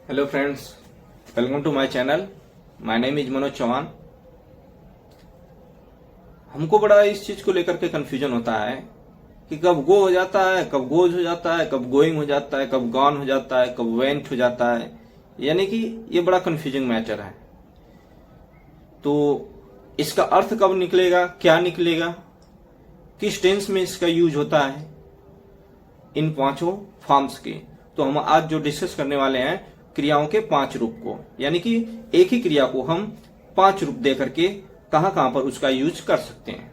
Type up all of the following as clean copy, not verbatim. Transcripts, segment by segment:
Hello friends, welcome to my channel. My name is Manoj Chauhan. हमको बड़ा इस चीज को लेकर के कंफ्यूजन होता है कि कब गो हो जाता है, कब गोज हो जाता है, कब गोइंग हो जाता है, कब गॉन हो जाता है, कब वेंट हो जाता है। यानी कि ये बड़ा कंफ्यूजिंग मैटर है। तो इसका अर्थ कब निकलेगा, क्या निकलेगा, किस टेंस में इसका यूज होता है, इन पांचों फॉर्म्स के। तो हम आज जो डिस्कस करने वाले हैं क्रियाओं के 5 रूप को, यानी कि एक ही क्रिया को हम 5 रूप दे करके कहां कहां पर उसका यूज कर सकते हैं।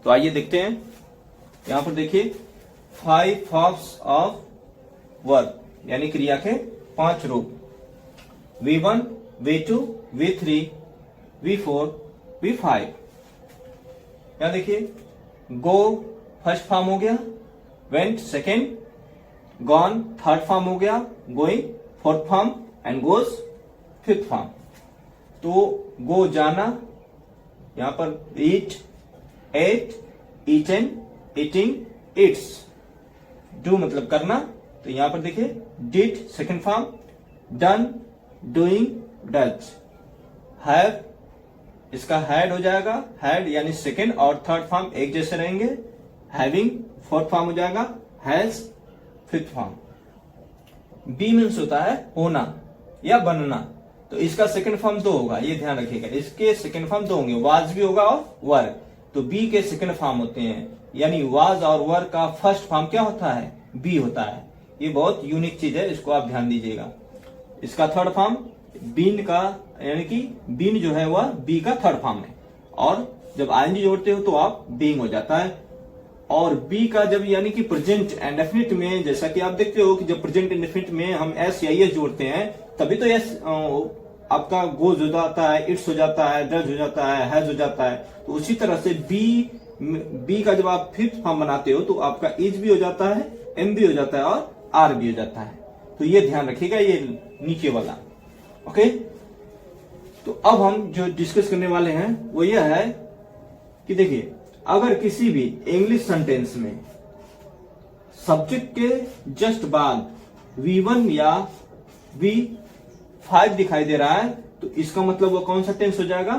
तो आइए देखते हैं। यहां पर देखिए 5 फॉर्म्स ऑफ वर्ब, यानी क्रिया के 5 रूप। V1, V2, V3, V4, V5। यहां देखिए गो फर्स्ट फॉर्म हो गया, went second, gone third form हो गया, going fourth form and goes fifth form. तो गो जाना, यहां पर eat, ate, eaten, eating, eats. Do मतलब करना, तो यहां पर देखिए did second form, done, doing, does. Have, इसका हैड हो जाएगा, हैड यानी सेकेंड और थर्ड फॉर्म एक जैसे रहेंगे। हैविंग फोर्थ फॉर्म हो जाएगा, has fifth form. Be means होता है होना या बनना, तो इसका सेकंड फॉर्म 2 होगा, ये ध्यान रखिएगा। इसके सेकंड फॉर्म 2 होंगे, वाज भी होगा और वर। तो बी के सेकंड फॉर्म होते हैं, यानी वाज और वर का फर्स्ट फॉर्म क्या होता है, बी होता है। ये बहुत यूनिक चीज है, इसको आप ध्यान दीजिएगा। इसका थर्ड फॉर्म बीन का, यानी कि बीन जो है वह बी का थर्ड फॉर्म है, और जब आईएनजी जोड़ते हो तो आप बीइंग हो जाता है। और बी का जब यानी कि प्रेजेंट इंडेफिनिट में, जैसा कि आप देखते हो कि जब प्रेजेंट इंडेफिनिट में हम एस या एस जोड़ते हैं तभी तो एस आपका गोज हो जाता है, इट्स हो जाता है, डज हो जाता है, हैज हो जाता है। तो उसी तरह से बी का जब आप फिफ्थ फॉर्म बनाते हो तो आपका इज भी हो जाता है, एम भी हो जाता है और आर भी हो जाता है। तो ये ध्यान रखिएगा, ये नीचे वाला। ओके, तो अब हम जो डिस्कस करने वाले हैं वो यह है कि देखिए, अगर किसी भी इंग्लिश सेंटेंस में सब्जेक्ट के जस्ट बाद V1 या V5 दिखाई दे रहा है तो इसका मतलब वो कौन सा टेंस हो जाएगा,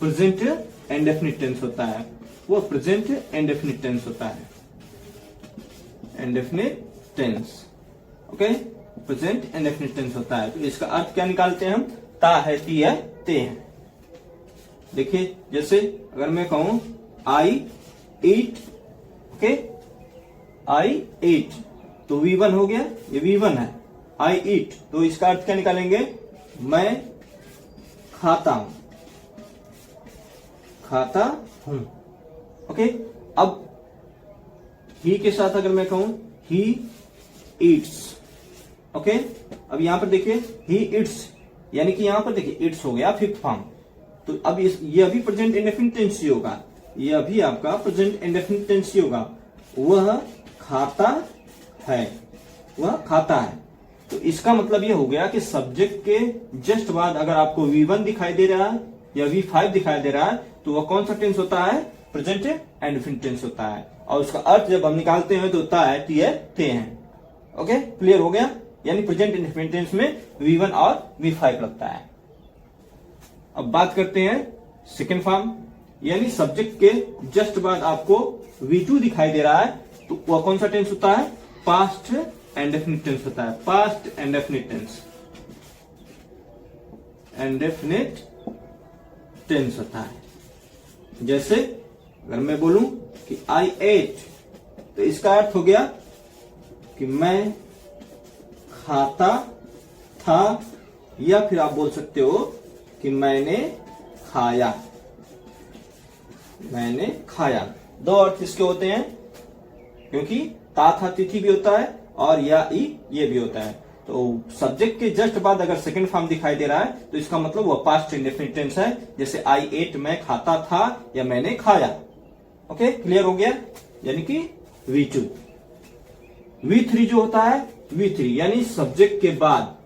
प्रेजेंट इंडेफिनिट टेंस होता है। वो प्रेजेंट इंडेफिनिट टेंस होता है, indefinite tense. Okay, present indefinite tense होता है। तो इसका अर्थ क्या निकालते हैं हम, ता है, ती है, ते हैं। देखिए, जैसे अगर मैं कहूं आई ईट, ओके, आई ईट, तो V1 हो गया, ये V1 है। आई ईट, तो इसका अर्थ क्या निकालेंगे, मैं खाता हूं, खाता हूं। ओके, अब ही के साथ अगर मैं कहूं ही ईट्स, ओके, अब यहां पर देखिए ही ईट्स, यानी कि यहां पर देखिए इट्स हो गया फिफ्थ फॉर्म। तो अब ये अभी प्रेजेंट इंडेफिनिट टेंस ही होगा, ये अभी आपका प्रेजेंट इंडेफिनिट टेंस ही होगा। वह खाता है, वह खाता है। तो इसका मतलब ये हो गया कि सब्जेक्ट के जस्ट बाद अगर आपको V1 दिखाई दे रहा है या V5 दिखाई दे रहा है तो वह कौन सा टेंस होता है, प्रेजेंट इंडेफिनिट टेंस होता है। और उसका अर्थ जब हम निकालते हैं तो ता है, ती है, ते हैं। ओके, क्लियर हो गया। यानी प्रेजेंट इंडेफिनिट टेंस में V1 और V5 लगता है। अब बात करते हैं सेकेंड फॉर्म, यानी सब्जेक्ट के जस्ट बाद आपको V2 दिखाई दे रहा है तो वह कौन सा टेंस होता है, पास्ट इंडेफिनिट टेंस होता है। Past indefinite tense, indefinite tense होता है। जैसे अगर मैं बोलूं कि आई एट, तो इसका अर्थ हो गया कि मैं खाता था, या फिर आप बोल सकते हो कि मैंने खाया, मैंने खाया। दो अर्थ इसके होते हैं, क्योंकि ता था तिथि भी होता है और या ई ये भी होता है। तो सब्जेक्ट के जस्ट बाद अगर सेकंड फॉर्म दिखाई दे रहा है तो इसका मतलब वो पास्ट इंडेफिनिट टेंस है। जैसे आई एट, मैं खाता था या मैंने खाया। ओके, क्लियर हो गया। यानी कि V2। V3 जो होता है, V3 यानी सब्जेक्ट के बाद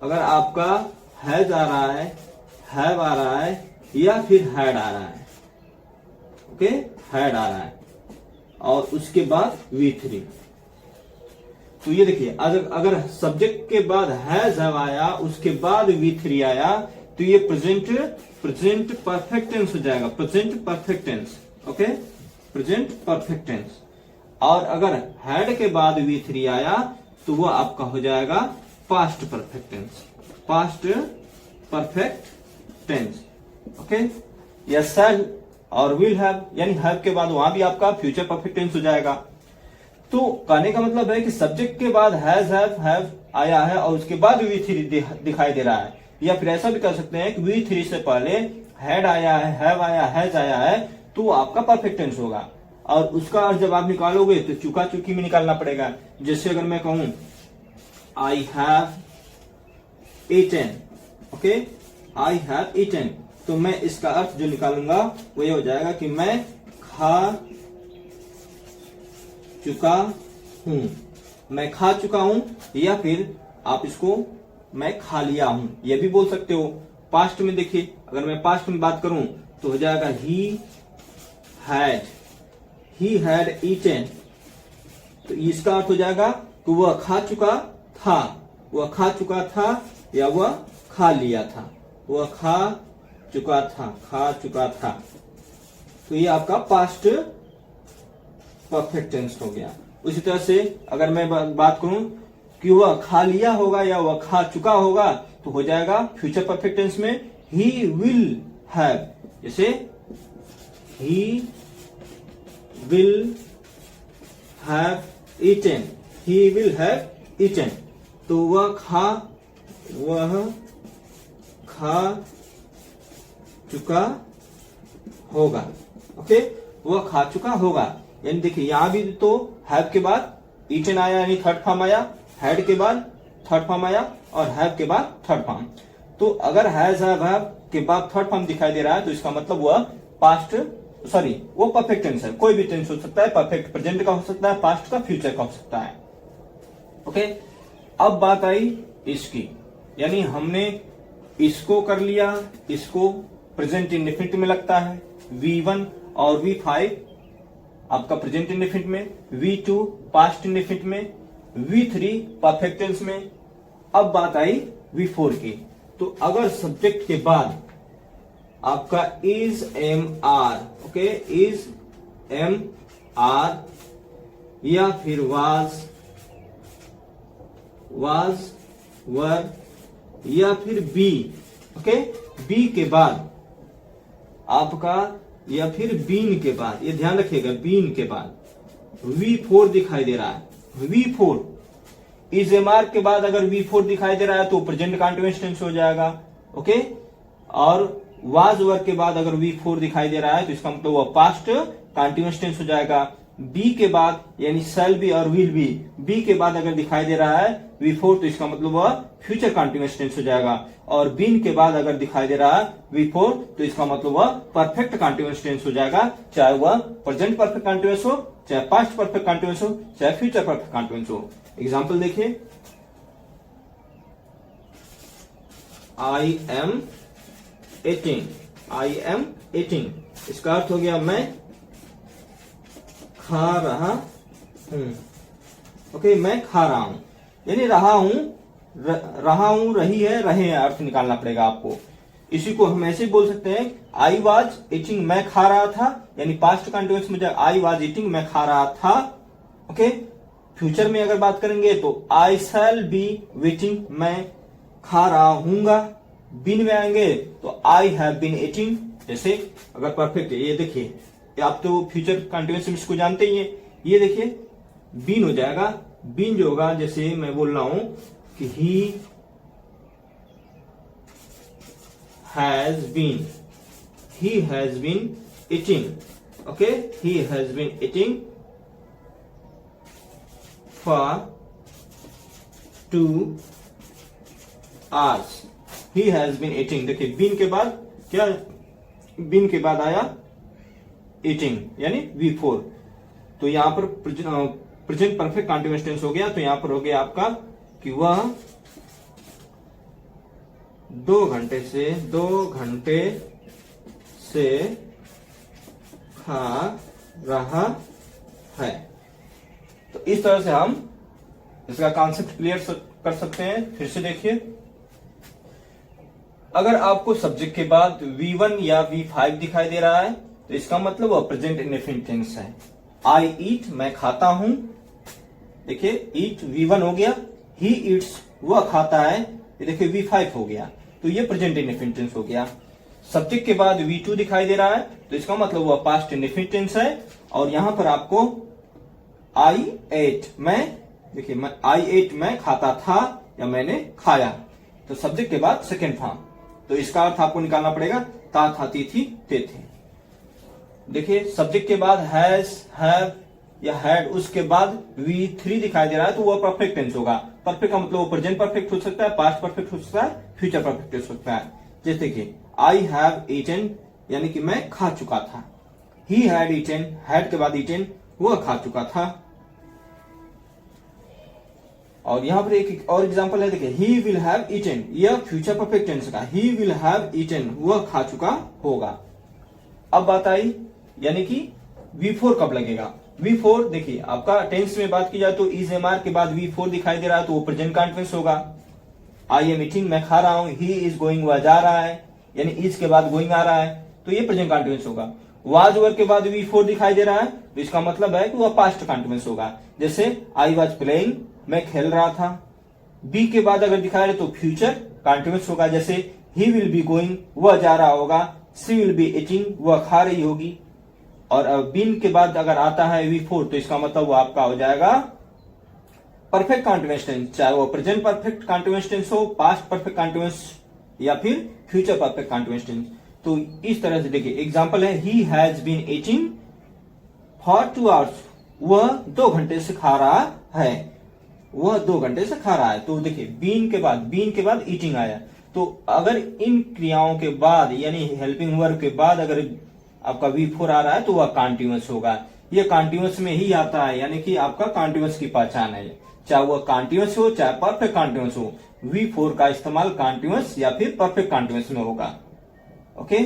अगर आपका हैज आ रहा है, हैव आ रहा है या फिर हैड आ रहा है, ओके, हैड आ रहा है, और उसके बाद V3। तो ये देखिए, अगर सब्जेक्ट के बाद हैज हैव आया, उसके बाद V3 आया, तो ये प्रेजेंट परफेक्ट टेंस हो जाएगा, present perfect tense. Okay, present perfect tense. और अगर हैड के बाद V3 आया तो वो आपका हो जाएगा past perfect tense, past perfect tense. Okay, या शैल और विल हैव, यानी हैव के बाद वहां भी आपका फ्यूचर परफेक्ट टेंस हो जाएगा। तो कहने का मतलब है कि सब्जेक्ट के बाद हैज हैव आया है और उसके बाद V3 दिखाई दे रहा है, या फिर ऐसा भी कर सकते हैं कि V3 से पहले हैड आया है, हैव आया, हैज आया है, तो आपका परफेक्ट टेंस होगा। और उसका अर्थ जब आप निकालोगे तो चुका चुकी में निकालना पड़ेगा। जैसे अगर मैं कहूं I have eaten, okay, I have eaten, तो मैं इसका अर्थ जो निकालूंगा वो ये हो जाएगा कि मैं खा चुका हूं, मैं खा चुका हूं, या फिर आप इसको मैं खा लिया हूं, ये भी बोल सकते हो। पास्ट में देखिए, अगर मैं पास्ट में बात करूं तो हो जाएगा ही हैड ईटन, तो इसका अर्थ हो जाएगा कि वह खा चुका था, वह खा चुका था, या वह खा लिया था, वह खा चुका था, खा चुका था। तो ये आपका पास्ट परफेक्ट टेंस हो गया। उसी तरह से अगर मैं बात करूं कि वह खा लिया होगा या वह खा चुका होगा, तो हो जाएगा फ्यूचर परफेक्ट टेंस में ही विल हैव, जैसे he will have eaten, he will have eaten, तो वह खा चुका होगा। ओके, वह खा चुका होगा। यानी देखिए यहां भी तो हैव के बाद ईटन आया, यानी थर्ड फॉर्म आया, हैड के बाद थर्ड फॉर्म आया, और हैव के बाद थर्ड फॉर्म। तो अगर हैज हैव के बाद थर्ड फॉर्म दिखाई दे रहा है तो इसका मतलब वह पास्ट, सॉरी वो परफेक्ट टेंस है। कोई भी टेंस हो सकता है, परफेक्ट प्रेजेंट का हो सकता है, पास्ट का, फ्यूचर का हो सकता है। ओके, अब बात आई इसकी, यानी हमने इसको कर लिया, इसको प्रेजेंट इंडेफिनिट में लगता है, V1 और V5 आपका प्रेजेंट इंडेफिनिट में, V2 पास्ट इंडेफिनिट में, V3 परफेक्ट टेंस में। अब बात आई V4 की। तो अगर सब्जेक्ट के बाद आपका is am are, okay, is am are, या फिर वाज वर, या फिर बी, ओके, बी के बाद आपका, या फिर बीन के बाद, ये ध्यान रखिएगा, बीन के बाद V4 दिखाई दे रहा है। V4 इज एम आर के बाद अगर V4 दिखाई दे रहा है तो प्रेजेंट कंटीन्यूअस टेंस हो जाएगा। ओके, और वाज वर के बाद अगर V4 दिखाई दे रहा है तो इसका मतलब वह पास्ट कंटीन्यूअस टेंस हो जाएगा। बी के बाद यानी शैल बी और विल बी, बी के बाद अगर दिखाई दे रहा है V4 तो इसका मतलब वह फ्यूचर कंटीन्यूअस टेंस हो जाएगा। और बीन के बाद अगर दिखाई दे रहा है V4 तो इसका मतलब वह परफेक्ट कंटीन्यूअस टेंस हो जाएगा, चाहे वह प्रेजेंट परफेक्ट कंटीन्यूअस हो, चाहे पास्ट परफेक्ट कंटीन्यूअस हो, चाहे फ्यूचर परफेक्ट कंटीन्यूअस हो। एग्जाम्पल देखिए, I am eating, I am eating, इसका अर्थ हो गया मैं खा रहा हूं। ओके, मैं खा रहा हूं, यानी रहा हूं, रही है, रहे हैं, अर्थ निकालना पड़ेगा आपको। इसी को हम ऐसे बोल सकते हैं, आई वॉज ईटिंग, मैं खा रहा था, यानी पास्ट कंटीन्यूअस में आई वॉज ईटिंग, मैं खा रहा था। ओके, फ्यूचर में अगर बात करेंगे तो आई शैल बी ईटिंग, मैं खा रहा हूंगा। बीन में आएंगे तो आई हैव बीन ईटिंग, जैसे अगर परफेक्ट है, ये देखिए आप तो फ्यूचर कंटीन्यूअस में इसको जानते ही हैं, ये देखिए बीन हो जाएगा। बीन जो होगा, जैसे मैं बोल रहा हूं कि he has been eating, okay, he has been eating for 2 hours, he has been eating. देखिए बीन के बाद क्या, बीन के बाद आया ईटिंग यानी V4, तो यहां पर प्रेजेंट परफेक्ट कंटीन्यूअस टेंस हो गया। तो यहां पर हो गया आपका कि वह 2 घंटे से खा रहा है। तो इस तरह से हम इसका कॉन्सेप्ट क्लियर कर सकते हैं। फिर से देखिए, अगर आपको सब्जेक्ट के बाद V1 या V5 दिखाई दे रहा है तो इसका मतलब वह प्रेजेंट इंडेफिनिट टेंस है। आई ईट, मैं खाता हूं। देखिए ईट V1 हो गया, ही ईट्स वह खाता है, ये देखिए V5 हो गया, तो ये प्रेजेंट इंडेफिनिट टेंस हो गया। सब्जेक्ट के बाद V2 दिखाई दे रहा है तो इसका मतलब वह पास्ट इंडेफिनिट टेंस है। और यहां पर आपको आई एट, मैं, देखिए मैं आई एट, मैं खाता था या मैंने खाया, तो सब्जेक्ट के बाद सेकेंड फॉर्म, तो इसका अर्थ आपको निकालना पड़ेगा ता था ती थी ते थे। देखिए सब्जेक्ट के बाद हैज, हैव या हैड, उसके बाद V3 दिखाई दे रहा है तो वह परफेक्ट टेंस होगा। परफेक्ट का मतलब वो प्रेजेंट परफेक्ट हो सकता है, पास्ट परफेक्ट हो सकता है, फ्यूचर परफेक्ट हो सकता है। जैसे कि आई हैव ईटन, यानी कि मैं खा चुका था। ही हैड ईटन, हैड के बाद ईटन, वह खा चुका था। और यहां पर एक और एग्जांपल है, देखिए ही विल हैव ईटन, यह फ्यूचर परफेक्ट टेंस का, ही विल हैव ईटन, वह खा चुका होगा। अब बात आई यानी कि V4 कब लगेगा। V4 देखिए आपका टेंस में बात की जाए तो इज एम आर के बाद V4 दिखाई दे रहा है तो वो प्रेजेंट कॉन्टिन्यूअस होगा। आई एम ईटिंग, मैं खा रहा हूं। ही इज गोइंग, वह जा रहा है, यानी इज के बाद गोइंग आ रहा है तो ये प्रेजेंट कॉन्टिन्यूअस होगा। वाज ओवर के बाद V4 दिखाई दे रहा है तो इसका मतलब है कि वह पास्ट कॉन्टिन्यूअस होगा। जैसे आई वाज प्लेइंग, मैं खेल रहा था। बी के बाद अगर दिखाया जाए तो फ्यूचर कॉन्टिन्यूअस होगा, जैसे ही विल बी गोइंग, वह जा रहा होगा। सी विल बी ईटिंग, वह खा रही होगी। और बीन के बाद अगर आता है V4 तो इसका मतलब वो आपका हो जाएगा परफेक्ट कॉन्टिन्यूअस टेंस, चाहे वो प्रेजेंट परफेक्ट कॉन्टिन्यूअस टेंस हो, पास्ट परफेक्ट कॉन्टिन्यूअस या फिर फ्यूचर परफेक्ट कॉन्टिन्यूअस टेंस। तो इस तरह से देखिए एग्जांपल है, he has been eating for 2 hours, वह 2 घंटे से खा रहा है, वह 2 घंटे से खा रहा है। तो देखिए बीन के बाद ईटिंग आया, तो अगर इन क्रियाओं के बाद यानी हेल्पिंग वर्ब के बाद अगर आपका V4 आ रहा है तो वह कॉन्टिन्यूअस होगा। यह कॉन्टिन्यूअस में ही आता है, यानी कि आपका कॉन्टिन्यूअस की पहचान है, चाहे वह कॉन्टिन्यूअस हो चाहे परफेक्ट कॉन्टिन्यूअस हो, V4 का इस्तेमाल कॉन्टिन्यूअस या फिर परफेक्ट कॉन्टिन्यूअस में होगा। ओके।